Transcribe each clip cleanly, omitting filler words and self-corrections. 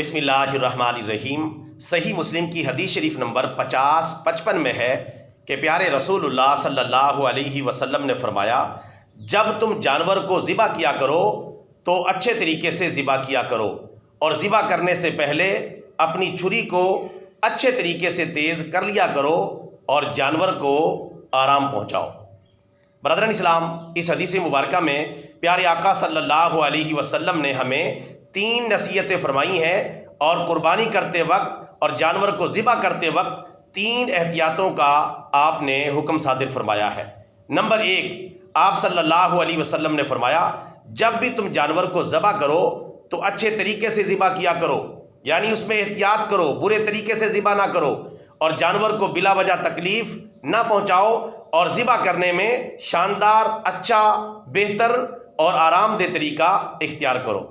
بسم اللہ الرحمن الرحیم۔ صحیح مسلم کی حدیث شریف نمبر 50-55 میں ہے کہ پیارے رسول اللہ صلی اللہ علیہ وسلم نے فرمایا، جب تم جانور کو ذبح کیا کرو تو اچھے طریقے سے ذبح کیا کرو، اور ذبح کرنے سے پہلے اپنی چھری کو اچھے طریقے سے تیز کر لیا کرو اور جانور کو آرام پہنچاؤ۔ برادران اسلام، اس حدیث مبارکہ میں پیارے آقا صلی اللہ علیہ وسلم نے ہمیں 3 نصیحتیں فرمائی ہیں، اور قربانی کرتے وقت اور جانور کو ذبح کرتے وقت 3 احتیاطوں کا آپ نے حکم صادر فرمایا ہے۔ نمبر 1، آپ صلی اللہ علیہ وسلم نے فرمایا، جب بھی تم جانور کو ذبح کرو تو اچھے طریقے سے ذبح کیا کرو، یعنی اس میں احتیاط کرو، برے طریقے سے ذبح نہ کرو، اور جانور کو بلا وجہ تکلیف نہ پہنچاؤ، اور ذبح کرنے میں شاندار، اچھا، بہتر اور آرام دہ طریقہ اختیار کرو۔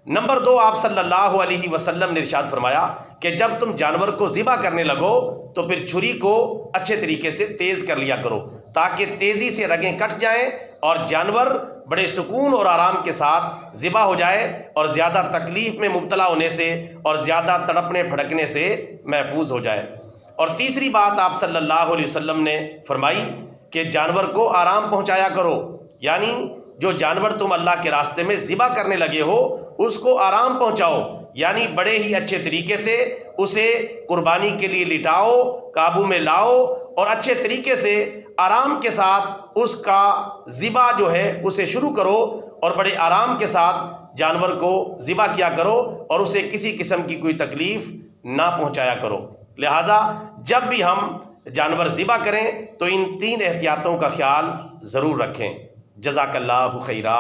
نمبر 2، آپ صلی اللہ علیہ وسلم نے ارشاد فرمایا کہ جب تم جانور کو ذبح کرنے لگو تو پھر چھری کو اچھے طریقے سے تیز کر لیا کرو، تاکہ تیزی سے رگیں کٹ جائیں اور جانور بڑے سکون اور آرام کے ساتھ ذبح ہو جائے، اور زیادہ تکلیف میں مبتلا ہونے سے اور زیادہ تڑپنے پھڑکنے سے محفوظ ہو جائے۔ اور تیسری بات آپ صلی اللہ علیہ وسلم نے فرمائی کہ جانور کو آرام پہنچایا کرو، یعنی جو جانور تم اللہ کے راستے میں ذبح کرنے لگے ہو اس کو آرام پہنچاؤ، یعنی بڑے ہی اچھے طریقے سے اسے قربانی کے لیے لٹاؤ، قابو میں لاؤ، اور اچھے طریقے سے آرام کے ساتھ اس کا ذبح جو ہے اسے شروع کرو، اور بڑے آرام کے ساتھ جانور کو ذبح کیا کرو، اور اسے کسی قسم کی کوئی تکلیف نہ پہنچایا کرو۔ لہٰذا جب بھی ہم جانور ذبح کریں تو ان 3 احتیاطوں کا خیال ضرور رکھیں۔ جزاک اللہ خیرا۔